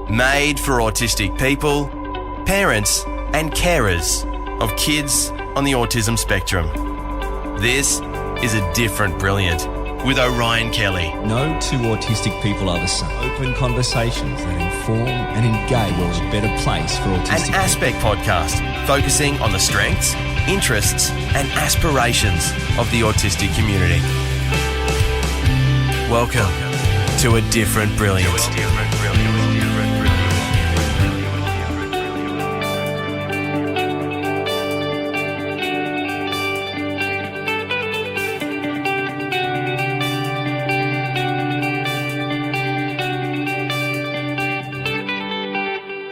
Made for autistic people, parents and carers of kids on the autism spectrum. This is A Different Brilliant with Orion Kelly. No two autistic people are the same. Open conversations that inform and engage towards a better place for autistic An Aspect podcast focusing on the strengths, interests and aspirations of the autistic community. Welcome to A Different Brilliant.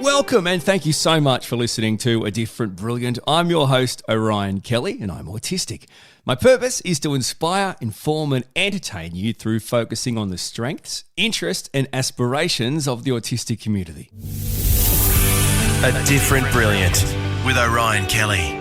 Welcome and thank you so much for listening to A Different Brilliant. I'm your host, Orion Kelly, and I'm autistic. My purpose is to inspire, inform and entertain you through focusing on the strengths, interests and aspirations of the autistic community. A Different Brilliant with Orion Kelly.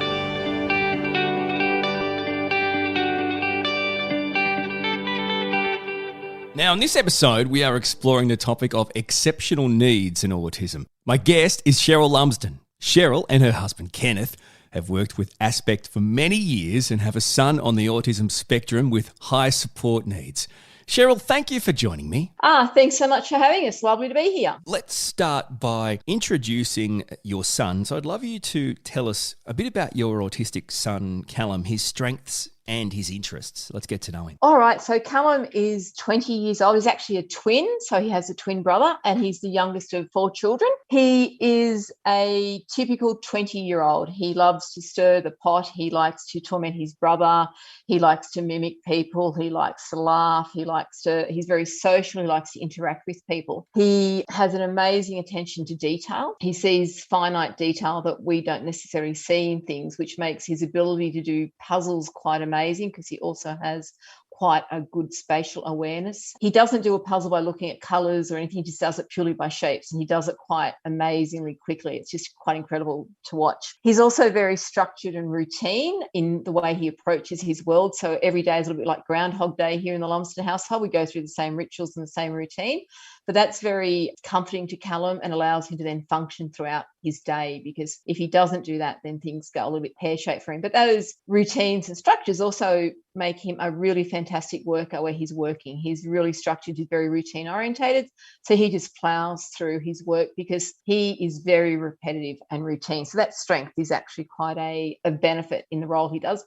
Now, in this episode, we are exploring the topic of exceptional needs in autism. My guest is Cheryl Lumsden. Cheryl and her husband, Kenneth, have worked with Aspect for many years and have a son on the autism spectrum with high support needs. Cheryl, thank you for joining me. Thanks so much for having us. Lovely to be here. Let's start by introducing your son. So I'd love you to tell us a bit about your autistic son, Callum, his strengths and his interests. Let's get to know him. All right. So Callum is 20 years old. He's actually a twin. So he has a twin brother and he's the youngest of 4 children. He is a typical 20-year-old. He loves to stir the pot. He likes to torment his brother. He likes to mimic people. He likes to laugh. He's very social. He likes to interact with people. He has an amazing attention to detail. He sees finite detail that we don't necessarily see in things, which makes his ability to do puzzles quite amazing because he also has quite a good spatial awareness. He doesn't do a puzzle by looking at colours or anything, he just does it purely by shapes, and he does it quite amazingly quickly. It's just quite incredible to watch. He's also very structured and routine in the way he approaches his world. So every day is a little bit like Groundhog Day here in the Lumsden household. We go through the same rituals and the same routine. But that's very comforting to Callum and allows him to then function throughout his day, because if he doesn't do that, then things go a little bit pear-shaped for him. But those routines and structures also make him a really fantastic worker where he's working. He's really structured, he's very routine orientated. So he just plows through his work because he is very repetitive and routine. So that strength is actually quite a benefit in the role he does.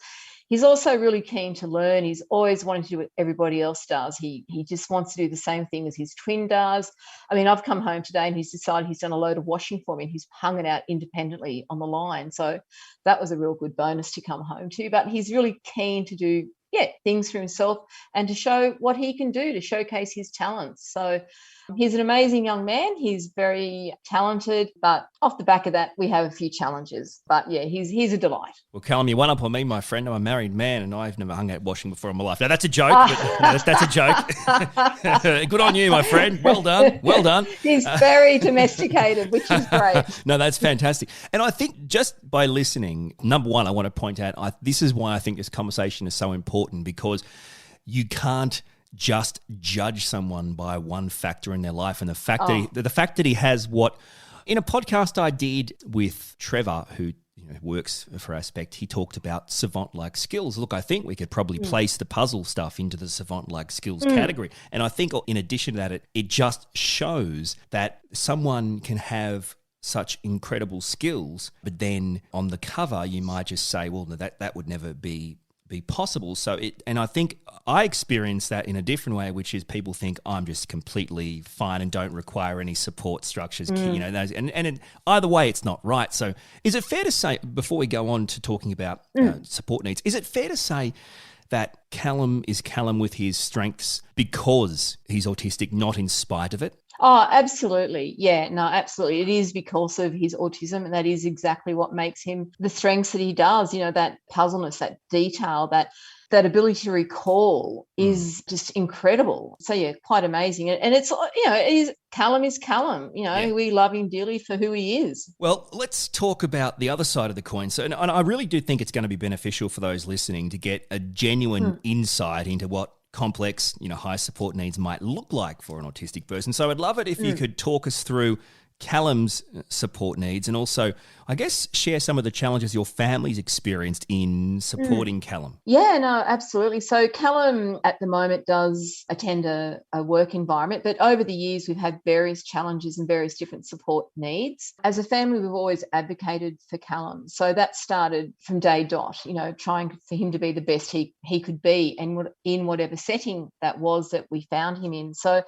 He's also really keen to learn. He's always wanting to do what everybody else does. He just wants to do the same thing as his twin does. I mean, I've come home today and he's decided he's done a load of washing for me and he's hung it out independently on the line. So that was a real good bonus to come home to. But he's really keen to do things for himself and to show what he can do, to showcase his talents. So he's an amazing young man. He's very talented, but off the back of that, we have a few challenges. But yeah, he's a delight. Well, Callum, you one up on me, my friend. I'm a married man and I've never hung out washing before in my life. Now, that's a joke. But that's a joke. Good on you, my friend. Well done. Well done. He's very domesticated, which is great. No, that's fantastic. And I think just by listening, number one, I want to point out, this is why I think this conversation is so important, because you can't just judge someone by one factor in their life. And the fact that he has what, in a podcast I did with Trevor, who works for Aspect, he talked about savant-like skills. Look, I think we could probably place the puzzle stuff into the savant-like skills category. And I think in addition to that, it just shows that someone can have such incredible skills, but then on the cover, you might just say, well, that would never be possible. And I think I experience that in a different way, which is people think I'm just completely fine and don't require any support structures, and either way, it's not right. So is it fair to say, before we go on to talking about support needs, is it fair to say that Callum is Callum with his strengths because he's autistic, not in spite of it? Oh, absolutely. Yeah, no, absolutely. It is because of his autism, and that is exactly what makes him the strengths that he does. That puzzleness, that detail, that ability to recall is just incredible. So yeah, quite amazing. And it's, Callum is Callum. We love him dearly for who he is. Well, let's talk about the other side of the coin. So, and I really do think it's going to be beneficial for those listening to get a genuine insight into what complex, high support needs might look like for an autistic person. So I'd love it if you could talk us through Callum's support needs and also, I guess, share some of the challenges your family's experienced in supporting Callum. Yeah, no, absolutely. So Callum at the moment does attend a work environment, but over the years we've had various challenges and various different support needs. As a family, we've always advocated for Callum. So that started from day dot, trying for him to be the best he could be and in whatever setting that was that we found him in. So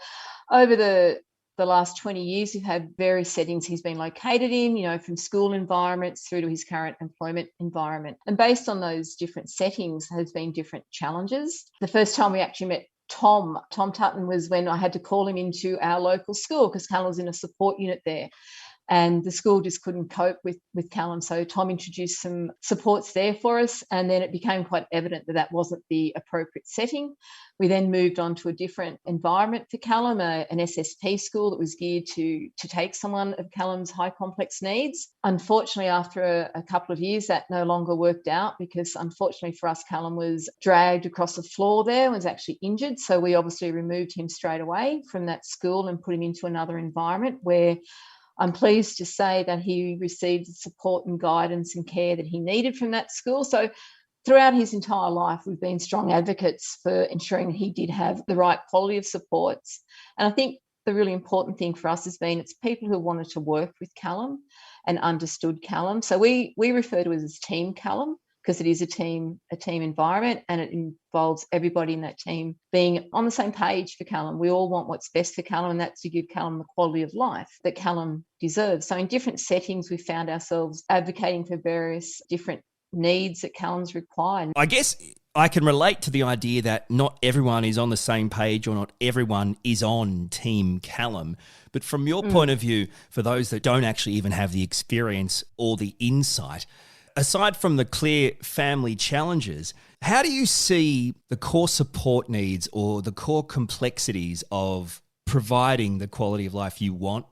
over the last 20 years, we've had various settings he's been located in, from school environments through to his current employment environment. And based on those different settings has been different challenges. The first time we actually met Tom Tutton was when I had to call him into our local school because Callum was in a support unit there. And the school just couldn't cope with Callum. So Tom introduced some supports there for us. And then it became quite evident that wasn't the appropriate setting. We then moved on to a different environment for Callum, an SSP school that was geared to take someone of Callum's high complex needs. Unfortunately, after a couple of years, that no longer worked out because unfortunately for us, Callum was dragged across the floor there and was actually injured. So we obviously removed him straight away from that school and put him into another environment where I'm pleased to say that he received the support and guidance and care that he needed from that school. So throughout his entire life, we've been strong advocates for ensuring he did have the right quality of supports. And I think the really important thing for us has been it's people who wanted to work with Callum and understood Callum. So we refer to it as Team Callum because it is a team environment and it involves everybody in that team being on the same page for Callum. We all want what's best for Callum, and that's to give Callum the quality of life that Callum deserves. So in different settings, we found ourselves advocating for various different needs that Callum's required. I guess I can relate to the idea that not everyone is on the same page or not everyone is on Team Callum. But from your point of view, for those that don't actually even have the experience or the insight, aside from the clear family challenges, how do you see the core support needs or the core complexities of providing the quality of life you want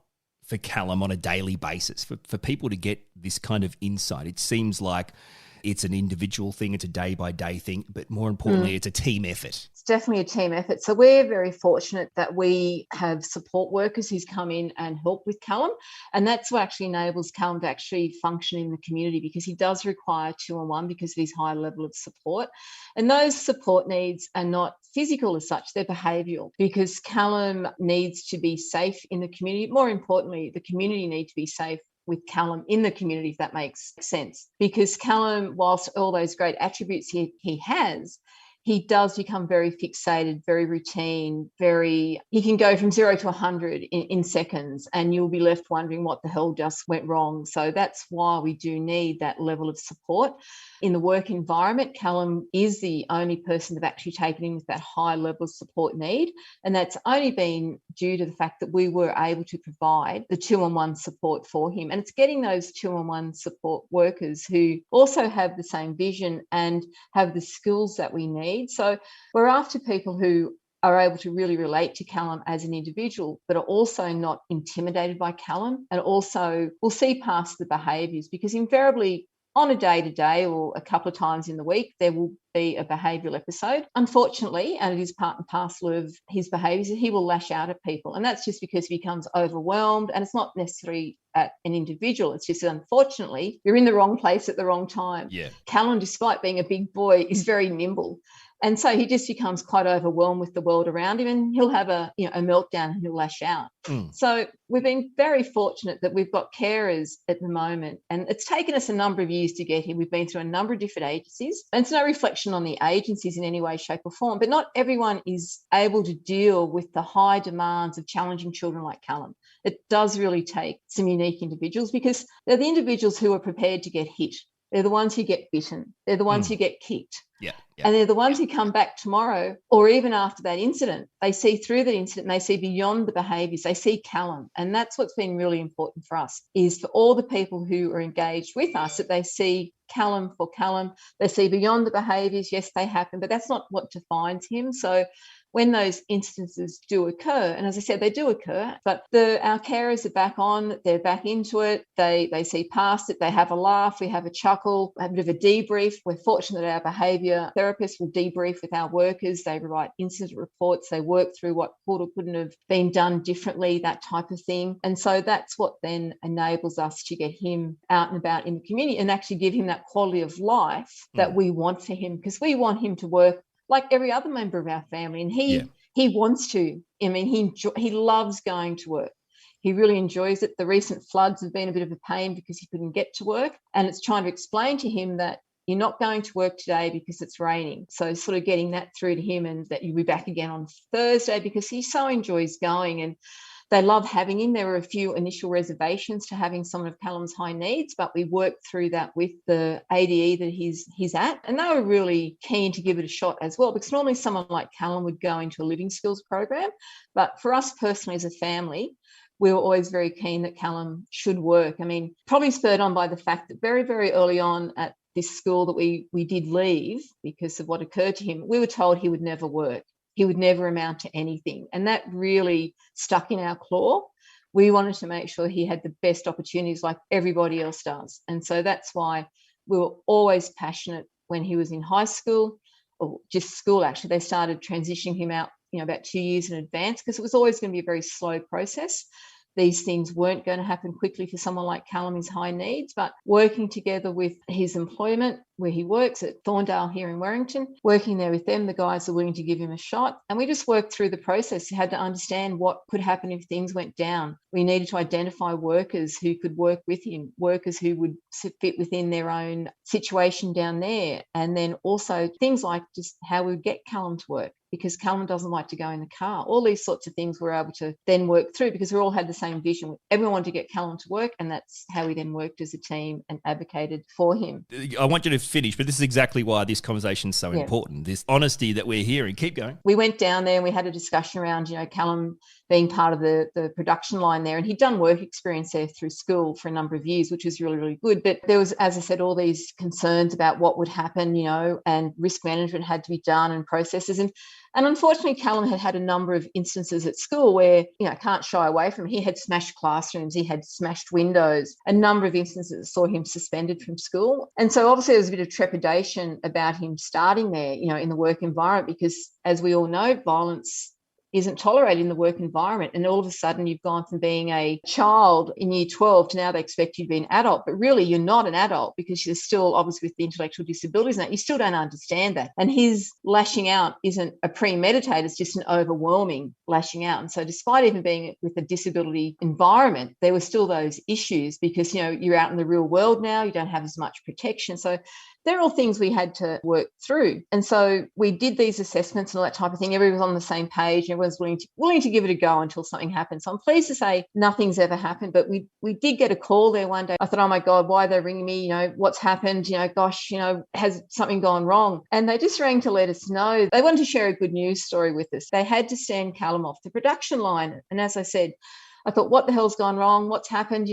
for Callum on a daily basis? For people to get this kind of insight, it seems like it's an individual thing, it's a day-by-day thing, but more importantly, it's a team effort. It's definitely a team effort. So we're very fortunate that we have support workers who's come in and help with Callum, and that's what actually enables Callum to actually function in the community because he does require 2-on-1 because of his high level of support. And those support needs are not physical as such, they're behavioural because Callum needs to be safe in the community. More importantly, the community need to be safe with Callum in the community, if that makes sense. Because Callum, whilst all those great attributes he has, he does become very fixated, very routine, he can go from 0 to 100 in seconds and you'll be left wondering what the hell just went wrong. So that's why we do need that level of support. In the work environment, Callum is the only person that's actually taken in with that high level of support need. And that's only been due to the fact that we were able to provide the 2-on-1 support for him. And it's getting those 2-on-1 support workers who also have the same vision and have the skills that we need. So we're after people who are able to really relate to Callum as an individual, but are also not intimidated by Callum and also will see past the behaviours because invariably on a day-to-day or a couple of times in the week, there will be a behavioural episode. Unfortunately, and it is part and parcel of his behaviours, he will lash out at people. And that's just because he becomes overwhelmed. And it's not necessarily at an individual. It's just, unfortunately, you're in the wrong place at the wrong time. Yeah. Callum, despite being a big boy, is very nimble. And so he just becomes quite overwhelmed with the world around him and he'll have a meltdown and he'll lash out. So we've been very fortunate that we've got carers at the moment, and it's taken us a number of years to get here. We've been through a number of different agencies, and it's no reflection on the agencies in any way, shape or form, but not everyone is able to deal with the high demands of challenging children like Callum. It does really take some unique individuals because they're the individuals who are prepared to get hit. They're the ones who get bitten. They're the ones who get kicked. Yeah. And they're the ones who come back tomorrow or even after that incident. They see through that incident and they see beyond the behaviours. They see Callum. And that's what's been really important for us, is for all the people who are engaged with us, that they see Callum for Callum. They see beyond the behaviours. Yes, they happen, but that's not what defines him. So when those instances do occur, and as I said, they do occur, but our carers are back on, they're back into it, they see past it, they have a laugh, we have a chuckle, a bit of a debrief. We're fortunate that our behaviour therapists will debrief with our workers, they write incident reports, they work through what could or couldn't have been done differently, that type of thing. And so that's what then enables us to get him out and about in the community and actually give him that quality of life that we want for him, because we want him to work like every other member of our family. And he wants to. I mean, he loves going to work. He really enjoys it. The recent floods have been a bit of a pain because he couldn't get to work. And it's trying to explain to him that you're not going to work today because it's raining. So sort of getting that through to him, and that you'll be back again on Thursday, because he so enjoys going. And they love having him. There were a few initial reservations to having someone of Callum's high needs, but we worked through that with the ADE that he's at. And they were really keen to give it a shot as well, because normally someone like Callum would go into a living skills program. But for us personally as a family, we were always very keen that Callum should work. I mean, probably spurred on by the fact that very, very early on at this school that we did leave because of what occurred to him, we were told he would never work. He would never amount to anything. And that really stuck in our claw. We wanted to make sure he had the best opportunities like everybody else does. And so that's why we were always passionate when he was in high school, or just school actually. They started transitioning him out, about 2 years in advance, because it was always going to be a very slow process. These things weren't going to happen quickly for someone like Callum, his high needs, but working together with his employment where he works at Thorndale here in Warrington, working there with them, the guys are willing to give him a shot. And we just worked through the process. He had to understand what could happen if things went down. We needed to identify workers who could work with him, workers who would fit within their own situation down there. And then also things like just how we would get Callum to work, because Callum doesn't like to go in the car. All these sorts of things we're able to then work through, because we all had the same vision. Everyone wanted to get Callum to work, and that's how we then worked as a team and advocated for him. I want you to finish, but this is exactly why this conversation is so important, this honesty that we're hearing. Keep going. We went down there and we had a discussion around, Callum being part of the production line there, and he'd done work experience there through school for a number of years, which was really, really good. But there was, as I said, all these concerns about what would happen, and risk management had to be done and processes. And unfortunately, Callum had a number of instances at school where, can't shy away from it. He had smashed classrooms, he had smashed windows, a number of instances saw him suspended from school. And so obviously there was a bit of trepidation about him starting there, in the work environment, because as we all know, violence isn't tolerated in the work environment. And all of a sudden you've gone from being a child in year 12 to now they expect you to be an adult, but really you're not an adult, because you're still, obviously with the intellectual disabilities and that, you still don't understand that. And his lashing out isn't a premeditated, it's just an overwhelming lashing out. And so despite even being with a disability environment, there were still those issues, because, you're out in the real world now, you don't have as much protection. So they're all things we had to work through. And so we did these assessments and all that type of thing. Everyone was on the same page. Everyone's willing to give it a go until something happened. So I'm pleased to say nothing's ever happened, but we did get a call there one day. I thought, oh my God, why are they ringing me? What's happened? Gosh, has something gone wrong? And they just rang to let us know. They wanted to share a good news story with us. They had to send Callum off the production line. And as I said, I thought, what the hell's gone wrong? What's happened?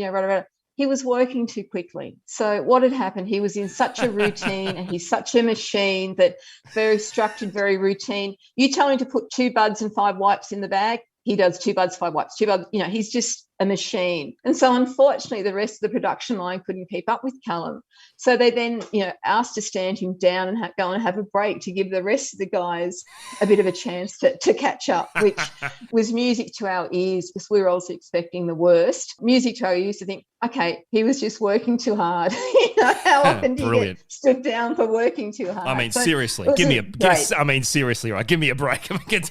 He was working too quickly. So what had happened, he was in such a routine and he's such a machine that very structured, very routine. You tell him to put 2 buds and 5 wipes in the bag, he does 2 buds, 5 wipes, 2 buds, he's just a machine. And so unfortunately, the rest of the production line couldn't keep up with Callum. So they then, asked to stand him down and go and have a break to give the rest of the guys a bit of a chance to catch up, which was music to our ears, because we were also expecting the worst. Music to our ears to think, okay, he was just working too hard. How often do you get stood down for working too hard? I mean, so seriously, give me a break. I mean, seriously, right? Give me a break. It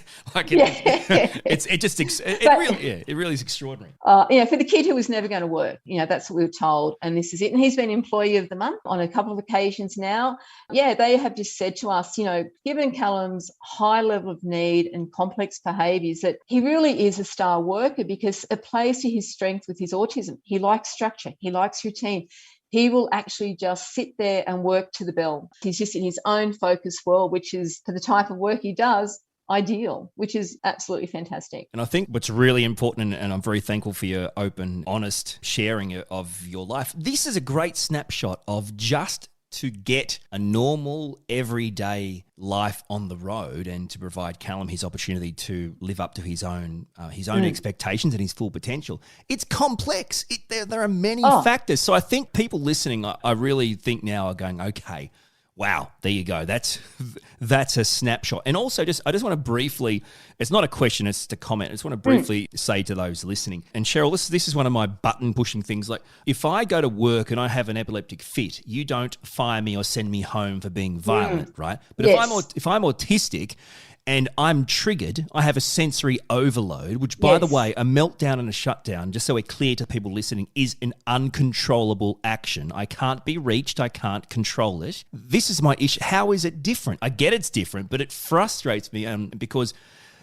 really is extraordinary. For the kid who was never going to work, that's what we were told, and this is it. And he's been Employee of the Month on a couple of occasions now. They have just said to us, given Callum's high level of need and complex behaviours, that he really is a star worker, because it plays to his strength with his autism. He likes structure, he likes routine. He will actually just sit there and work to the bell. He's just in his own focused world, which is, for the type of work he does, ideal, which is absolutely fantastic. And I think what's really important, and I'm very thankful for your open, honest sharing of your life. This is a great snapshot of just to get a normal, everyday life on the road and to provide Callum his opportunity to live up to his own expectations and his full potential. It's complex. There are many factors. So I think people listening, I really think now are going, okay, wow, there you go. That's a snapshot. And also, I just want to briefly, it's not a question, it's just a comment. I just want to briefly say to those listening, and Cheryl, this is one of my button pushing things. Like, if I go to work and I have an epileptic fit, you don't fire me or send me home for being violent, right? But if I'm autistic and I'm triggered, I have a sensory overload, which, by the way, a meltdown and a shutdown, just so we're clear to people listening, is an uncontrollable action. I can't be reached. I can't control it. This is my issue. How is it different? I get it's different, but it frustrates me because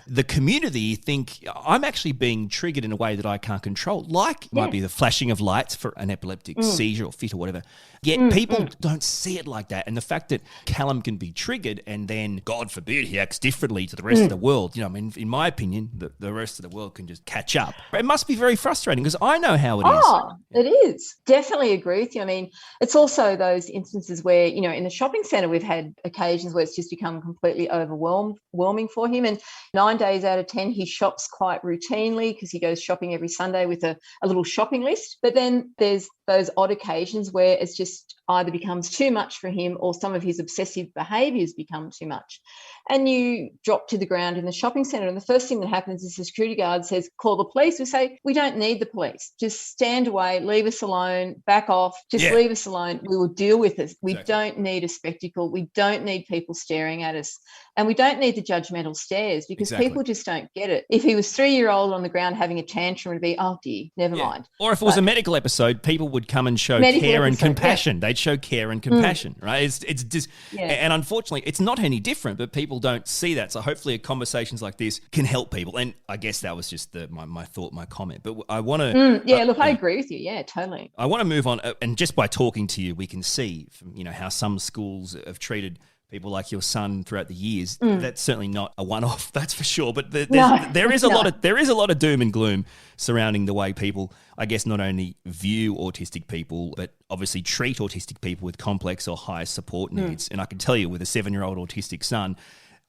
the community think I'm actually being triggered in a way that I can't control, like it might be the flashing of lights for an epileptic seizure or fit or whatever. Yet people don't see it like that. And the fact that Callum can be triggered and then, God forbid, he acts differently to the rest of the world, I mean, in my opinion, the rest of the world can just catch up. It must be very frustrating because I know how it is. Oh, it is. Definitely agree with you. I mean, it's also those instances where, in the shopping centre, we've had occasions where it's just become completely overwhelming for him. And 9 days out of 10, he shops quite routinely because he goes shopping every Sunday with a little shopping list. But then there's those odd occasions where it's just either becomes too much for him or some of his obsessive behaviours become too much. And you drop to the ground in the shopping centre, and the first thing that happens is the security guard says, call the police. We say, we don't need the police. Just stand away, leave us alone, back off, just leave us alone. We will deal with it. We don't need a spectacle. We don't need people staring at us. And we don't need the judgmental stares because people just don't get it. If he was 3-year-old on the ground having a tantrum, it'd be, oh dear, never mind. Or if it was a medical episode, people would come and show care and compassion. They'd show care and compassion, right? It's just, and unfortunately, it's not any different, but people don't see that. So hopefully conversations like this can help people. And I guess that was just my thought, my comment. But I want to... look, I agree with you. Yeah, totally. I want to move on. And just by talking to you, we can see, how some schools have treated people like your son throughout the years. That's certainly not a one-off, that's for sure. But there is a lot of doom and gloom surrounding the way people, I guess, not only view autistic people, but obviously treat autistic people with complex or high support needs. And I can tell you, with a 7-year-old autistic son,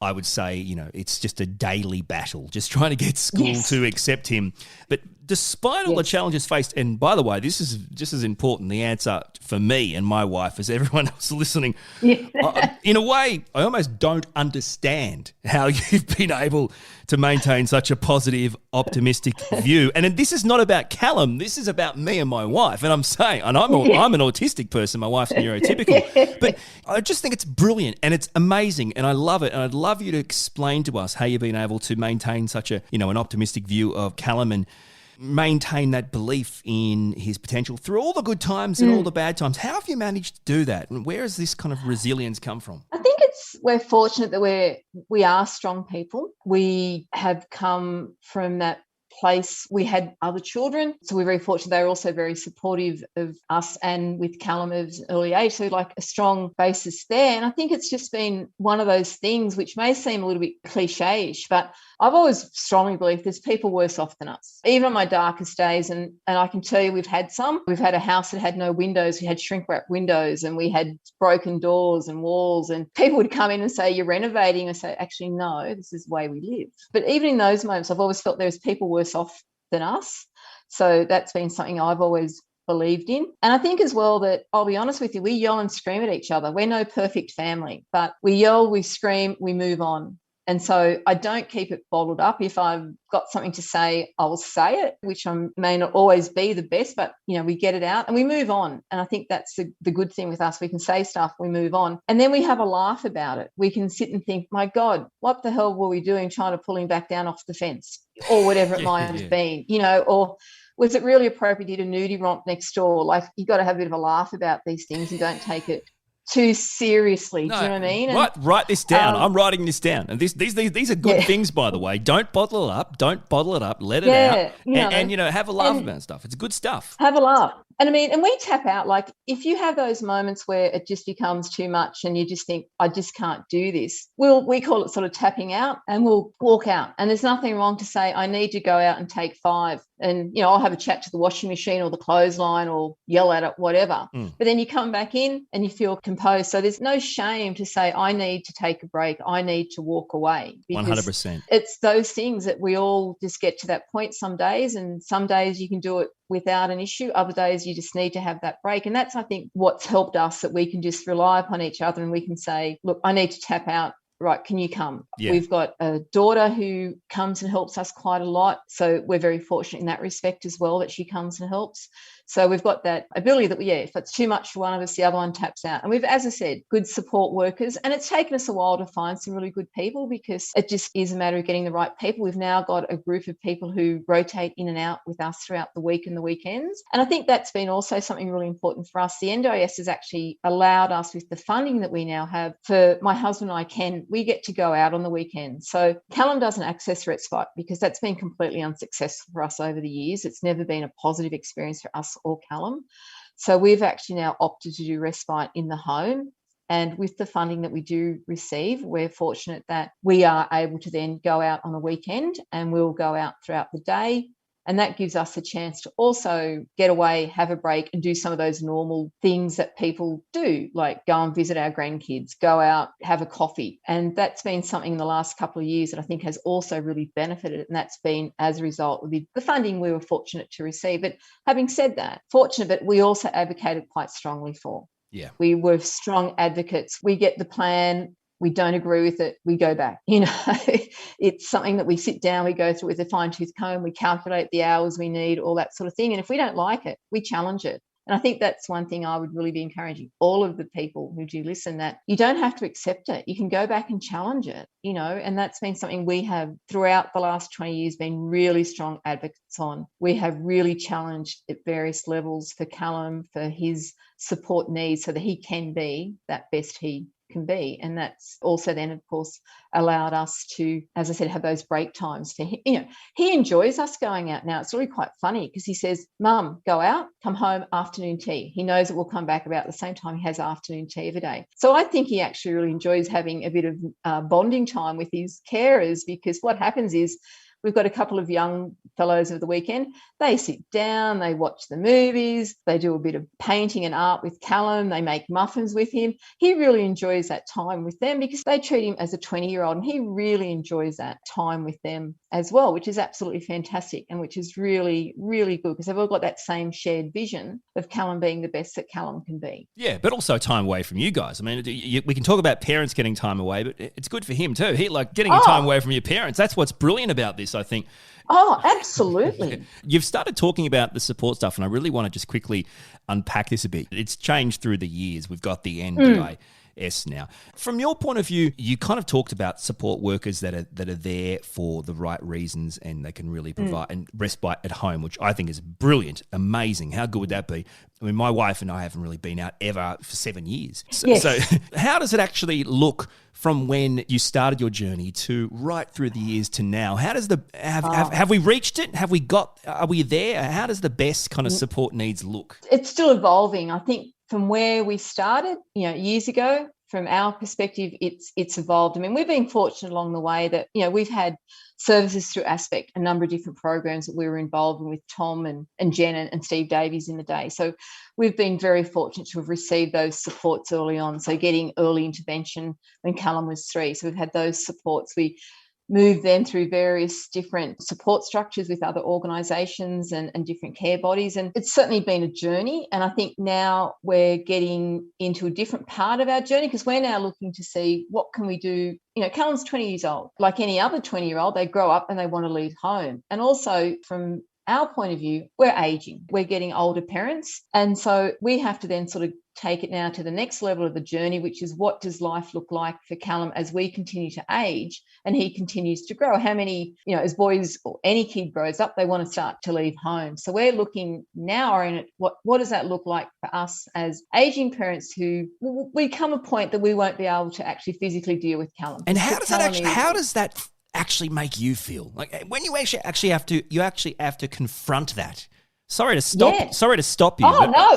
I would say, it's just a daily battle, just trying to get school to accept him. But despite all the challenges faced, and by the way, this is just as important, the answer for me and my wife as everyone else listening, in a way, I almost don't understand how you've been able to maintain such a positive, optimistic view. And this is not about Callum, this is about me and my wife. And I'm saying, and I'm an autistic person, my wife's neurotypical, but I just think it's brilliant and it's amazing and I love it. And I'd love you to explain to us how you've been able to maintain such an optimistic view of Callum and maintain that belief in his potential through all the good times and all the bad times. How have you managed to do that? And where has this kind of resilience come from? I think we're fortunate that we are strong people. We have come from that place. We had other children, so we're very fortunate. They're also very supportive of us and with Callum at an early age, so like a strong basis there. And I think it's just been one of those things which may seem a little bit cliche-ish, but I've always strongly believed there's people worse off than us, even on my darkest days. And I can tell you we've had a house that had no windows. We had shrink wrap windows and we had broken doors and walls, and people would come in and say, you're renovating. I say, actually, no, this is the way we live. But even in those moments, I've always felt there's people worse off than us. So that's been something I've always believed in. And I think as well that, I'll be honest with you, we yell and scream at each other. We're no perfect family, but we yell, we scream, we move on. And so I don't keep it bottled up. If I've got something to say, I will say it, which may not always be the best, but, we get it out and we move on. And I think that's the good thing with us. We can say stuff, we move on. And then we have a laugh about it. We can sit and think, my God, what the hell were we doing trying to pull him back down off the fence or whatever it might have been, or was it really appropriate to do a nudie romp next door? Like, you got to have a bit of a laugh about these things and don't take it too seriously. Do you know what I mean? And, write this down. I'm writing this down. And these are good things, by the way. Don't bottle it up. Let it out. And have a laugh about stuff. It's good stuff. Have a laugh. And I mean, and we tap out, like if you have those moments where it just becomes too much and you just think, I just can't do this, we call it sort of tapping out, and we'll walk out. And there's nothing wrong to say, I need to go out and take 5. And, I'll have a chat to the washing machine or the clothesline or yell at it, whatever. But then you come back in and you feel composed. So there's no shame to say, I need to take a break. I need to walk away. 100%. It's those things that we all just get to that point some days, and some days you can do it without an issue. Other days you just need to have that break. And that's, I think, what's helped us, that we can just rely upon each other and we can say, look, I need to tap out. Right, can you come? Yeah. We've got a daughter who comes and helps us quite a lot. So we're very fortunate in that respect as well, that she comes and helps. So we've got that ability that, if it's too much for one of us, the other one taps out. And we've, as I said, good support workers. And it's taken us a while to find some really good people, because it just is a matter of getting the right people. We've now got a group of people who rotate in and out with us throughout the week and the weekends. And I think that's been also something really important for us. The NDIS has actually allowed us, with the funding that we now have, for my husband and I, we get to go out on the weekend. So Callum doesn't access respite because that's been completely unsuccessful for us over the years. It's never been a positive experience for us or Callum. So we've actually now opted to do respite in the home. And with the funding that we do receive, we're fortunate that we are able to then go out on a weekend, and we'll go out throughout the day. And that gives us a chance to also get away, have a break, and do some of those normal things that people do, like go and visit our grandkids, go out, have a coffee. And that's been something in the last couple of years that I think has also really benefited. And that's been as a result of the funding we were fortunate to receive. But having said that, fortunate, but we also advocated quite strongly for. Yeah. We were strong advocates. We get the plan. We don't agree with it, we go back. It's something that we sit down, we go through with a fine-tooth comb, we calculate the hours we need, all that sort of thing. And if we don't like it, we challenge it. And I think that's one thing I would really be encouraging all of the people who do listen, that you don't have to accept it. You can go back and challenge it, and that's been something we have throughout the last 20 years been really strong advocates on. We have really challenged at various levels for Callum, for his support needs, so that he can be that best he can be. And that's also then, of course, allowed us to, as I said, have those break times for him. He enjoys us going out now. It's really quite funny because he says, Mum, go out, come home, afternoon tea. He knows it will come back about the same time he has afternoon tea every day. So I think he actually really enjoys having a bit of bonding time with his carers, because what happens is, we've got a couple of young fellows of the weekend. They sit down, they watch the movies, they do a bit of painting and art with Callum, they make muffins with him. He really enjoys that time with them because they treat him as a 20-year-old, and he really enjoys that time with them as well, which is absolutely fantastic and which is really, really good because they've all got that same shared vision of Callum being the best that Callum can be. Yeah, but also time away from you guys. I mean, we can talk about parents getting time away, but it's good for him too. Getting your time away from your parents. That's what's brilliant about this, I think. Oh, absolutely. You've started talking about the support stuff, and I really want to just quickly unpack this a bit. It's changed through the years. We've got the NDIS now. From your point of view, you kind of talked about support workers that are there for the right reasons, and they can really provide and respite at home, which I think is brilliant, amazing. How good would that be? I mean, my wife and I haven't really been out ever for 7 years. So how does it actually look from when you started your journey to right through the years to now? How does have we reached it? Are we there? How does the best kind of support needs look? It's still evolving. I think from where we started, years ago, from our perspective, it's evolved. I mean, we've been fortunate along the way that, we've had services through Aspect, a number of different programs that we were involved in with Tom and Jen and Steve Davies in the day. So we've been very fortunate to have received those supports early on. So getting early intervention when Callum was 3. So we've had those supports. We moved them through various different support structures with other organisations and different care bodies. And it's certainly been a journey. And I think now we're getting into a different part of our journey because we're now looking to see what can we do. Callum's 20 years old. Like any other 20-year-old, they grow up and they want to leave home. And also from our point of view, we're aging. We're getting older parents. And so we have to then sort of take it now to the next level of the journey, which is what does life look like for Callum as we continue to age and he continues to grow? How many, as boys or any kid grows up, they want to start to leave home. So we're looking now at what does that look like for us as aging parents who we come a point that we won't be able to actually physically deal with Callum. And how does that actually make you feel? Like when you actually have to confront that. Sorry to stop. Yeah. Sorry to stop you. Oh,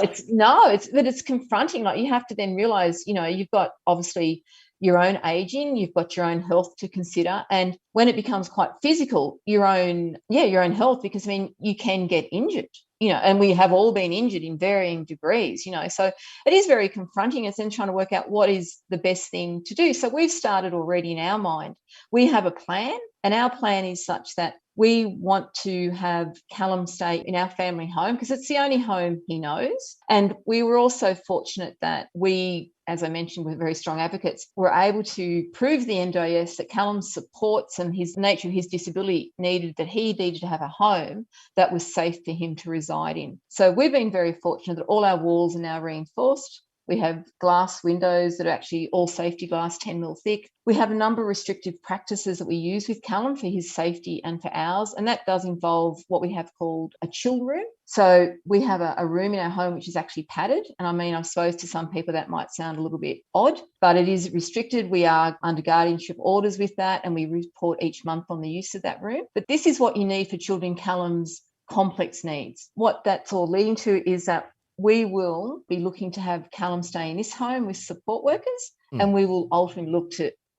it's confronting. Like, you have to then realize, you've got obviously your own aging, you've got your own health to consider. And when it becomes quite physical, your own health, because you can get injured, and we have all been injured in varying degrees, so it is very confronting. It's then trying to work out what is the best thing to do. So we've started already in our mind. We have a plan, and our plan is such that we want to have Callum stay in our family home because it's the only home he knows. And we were also fortunate that we, as I mentioned, we're very strong advocates, were able to prove the NDIS that Callum's supports and his nature of his disability he needed to have a home that was safe for him to reside in. So we've been very fortunate that all our walls are now reinforced. We have glass windows that are actually all safety glass, 10 mil thick. We have a number of restrictive practices that we use with Callum for his safety and for ours. And that does involve what we have called a chill room. So we have a room in our home which is actually padded. And I suppose to some people that might sound a little bit odd, but it is restricted. We are under guardianship orders with that, and we report each month on the use of that room. But this is what you need for children Callum's complex needs. What that's all leading to is that we will be looking to have Callum stay in this home with support workers, and we will ultimately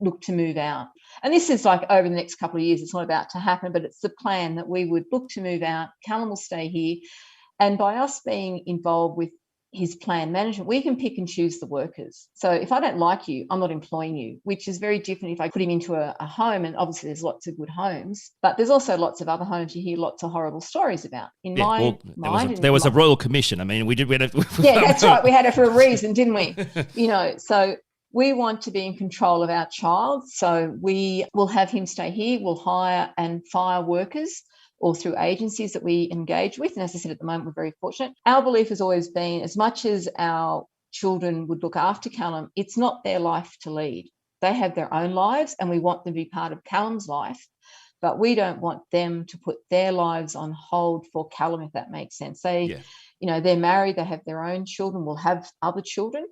look to move out. And this is like over the next couple of years. It's not about to happen, but it's the plan that we would look to move out. Callum will stay here. And by us being involved with his plan management, we can pick and choose the workers. So if I don't like you, I'm not employing you, which is very different if I put him into a home. And obviously there's lots of good homes, but there's also lots of other homes you hear lots of horrible stories about. There was a royal commission. We had yeah, that's right. We had it for a reason, didn't we? So we want to be in control of our child. So we will have him stay here. We'll hire and fire workers or through agencies that we engage with. And as I said, at the moment, we're very fortunate. Our belief has always been, as much as our children would look after Callum, it's not their life to lead. They have their own lives, and we want them to be part of Callum's life. But we don't want them to put their lives on hold for Callum, if that makes sense. They're married, they have their own children, will have other children.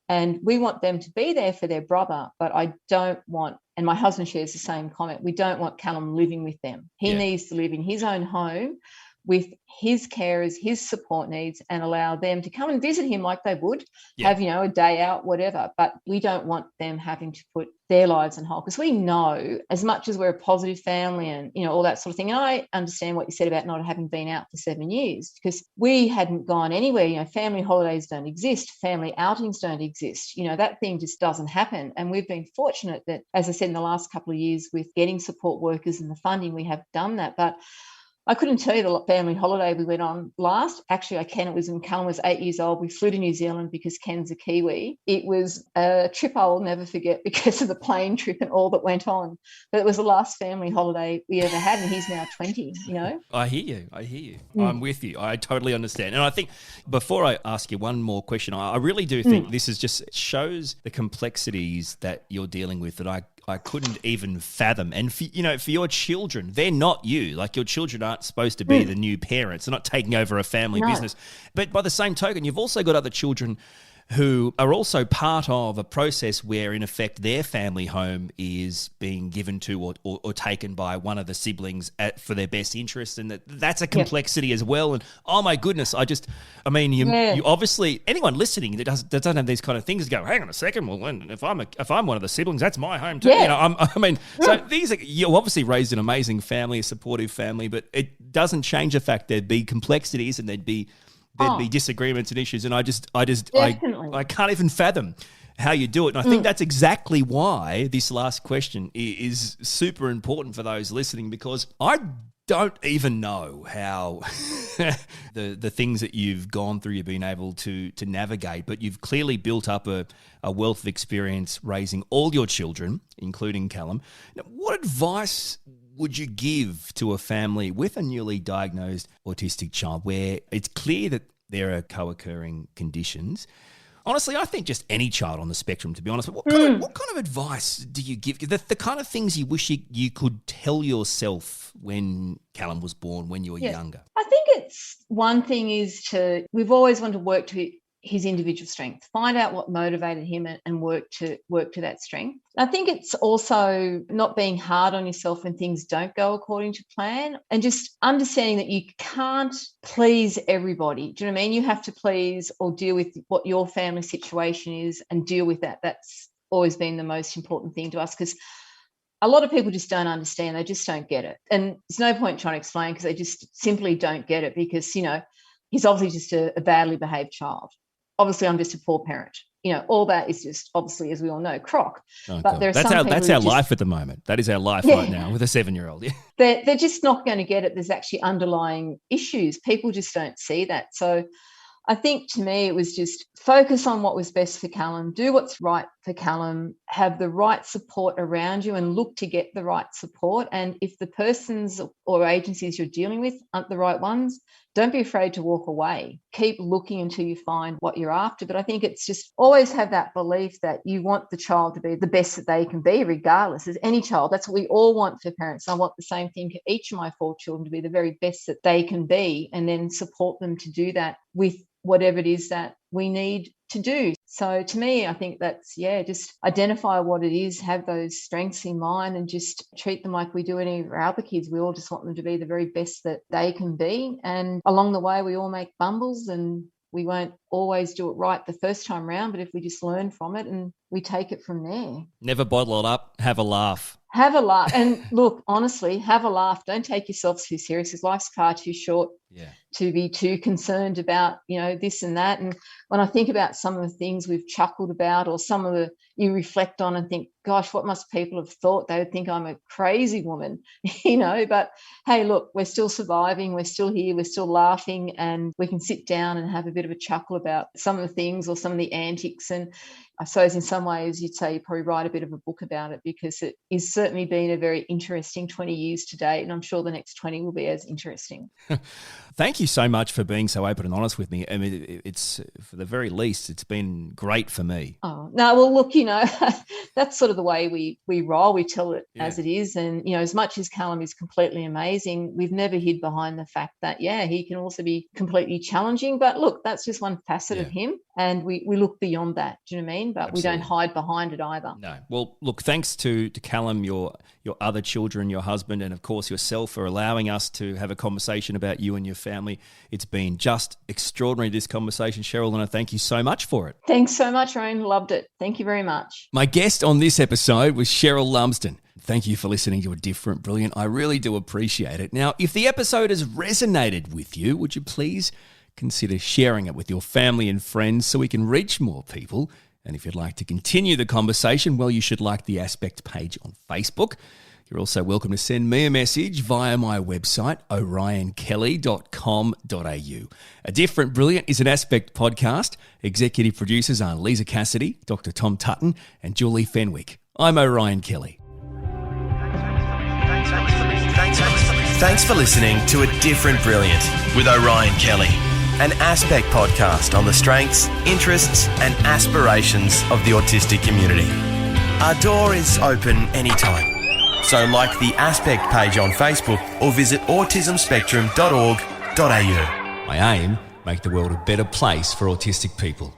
And we want them to be there for their brother, but I don't want, and my husband shares the same comment, we don't want Callum living with them. He needs to live in his own home with his carers, his support needs, and allow them to come and visit him like they would, have, a day out, whatever. But we don't want them having to put their lives on hold, because we know, as much as we're a positive family and, all that sort of thing, and I understand what you said about not having been out for 7 years, because we hadn't gone anywhere. Family holidays don't exist, family outings don't exist, that thing just doesn't happen. And we've been fortunate that, as I said, in the last couple of years with getting support workers and the funding, we have done that. But I couldn't tell you the family holiday we went on last. Actually, I can. It was when Callum was 8 years old. We flew to New Zealand because Ken's a Kiwi. It was a trip I will never forget because of the plane trip and all that went on. But it was the last family holiday we ever had, and he's now 20, I hear you. I'm with you. I totally understand. And I think before I ask you one more question, I really do think this is just shows the complexities that you're dealing with that I couldn't even fathom. And for your children, they're not you. Like, your children aren't supposed to be the new parents. They're not taking over a family business. But by the same token, you've also got other children who are also part of a process where, in effect, their family home is being given to or taken by one of the siblings for their best interest, and that's a complexity as well. And oh my goodness, you obviously, anyone listening that doesn't have these kind of things go, hang on a second, well, if I'm one of the siblings, that's my home too. So these you obviously raised an amazing family, a supportive family, but it doesn't change the fact there'd be complexities and there'd be disagreements and issues, and I can't even fathom how you do it. And I think that's exactly why this last question is super important for those listening, because I don't even know how the things that you've gone through, you've been able to navigate, but you've clearly built up a wealth of experience raising all your children, including Callum. Now, what advice would you give to a family with a newly diagnosed autistic child where it's clear that there are co-occurring conditions? Honestly, I think just any child on the spectrum, to be honest. What kind of advice do you give? The kind of things you wish you could tell yourself when Callum was born, when you were younger? I think it's one thing is we've always wanted to work his individual strength. Find out what motivated him and work to that strength. I think it's also not being hard on yourself when things don't go according to plan, and just understanding that you can't please everybody. Do you know what I mean? You have to please or deal with what your family situation is and deal with that. That's always been the most important thing to us, because a lot of people just don't understand. They just don't get it. And there's no point trying to explain, because they just simply don't get it, because, you know, he's obviously just a badly behaved child. Obviously, I'm just a poor parent. You know, all that is just, obviously, as we all know, crock. Oh, but there are that's our life at the moment. That is our life right now with a 7-year-old. Yeah. They're just not going to get it. There's actually underlying issues. People just don't see that. So I think, to me, it was just focus on what was best for Callum, do what's right for Callum, have the right support around you and look to get the right support. And if the persons or agencies you're dealing with aren't the right ones, don't be afraid to walk away. Keep looking until you find what you're after. But I think it's just always have that belief that you want the child to be the best that they can be, regardless. As any child, that's what we all want for parents. I want the same thing for each of my 4 children, to be the very best that they can be, and then support them to do that with whatever it is that we need to do. So to me, I think that's, just identify what it is, have those strengths in mind, and just treat them like we do any of our other kids. We all just want them to be the very best that they can be. And along the way, we all make bumbles, and we won't always do it right the first time round, but if we just learn from it and we take it from there. Never bottle it up, have a laugh. Have a laugh. And look, honestly, have a laugh. Don't take yourself too serious, because life's far too short to be too concerned about, this and that. And when I think about some of the things we've chuckled about, or some of the you reflect on and think, gosh, what must people have thought? They would think I'm a crazy woman, but hey, look, we're still surviving. We're still here. We're still laughing, and we can sit down and have a bit of a chuckle about some of the things or some of the antics. And I suppose in some ways you'd say you probably write a bit of a book about it, because it is certainly been a very interesting 20 years to date, and I'm sure the next 20 will be as interesting. Thank you so much for being so open and honest with me. I mean, it's, for the very least, it's been great for me. Oh, no, well, look, that's sort of the way we roll. We tell it as it is. And, as much as Callum is completely amazing, we've never hid behind the fact that, he can also be completely challenging. But look, that's just one facet of him. And we look beyond that. Do you know what I mean? But Absolutely. We don't hide behind it either. No. Well, look, thanks to Callum, your other children, your husband, and of course yourself, for allowing us to have a conversation about you and your family. It's been just extraordinary, this conversation, Cheryl, and I thank you so much for it. Thanks so much, Ryan. Loved it. Thank you very much. My guest on this episode was Cheryl Lumsden. Thank you for listening to A Different Brilliant. I really do appreciate it. Now, if the episode has resonated with you, would you please consider sharing it with your family and friends so we can reach more people? And if you'd like to continue the conversation, well, you should like the Aspect page on Facebook. You're also welcome to send me a message via my website, orionkelly.com.au. A Different Brilliant is an Aspect podcast. Executive producers are Lisa Cassidy, Dr. Tom Tutton, and Julie Fenwick. I'm Orion Kelly. Thanks for listening to A Different Brilliant with Orion Kelly, an Aspect podcast on the strengths, interests, and aspirations of the autistic community. Our door is open anytime. So like the Aspect page on Facebook or visit autismspectrum.org.au. My aim, make the world a better place for autistic people.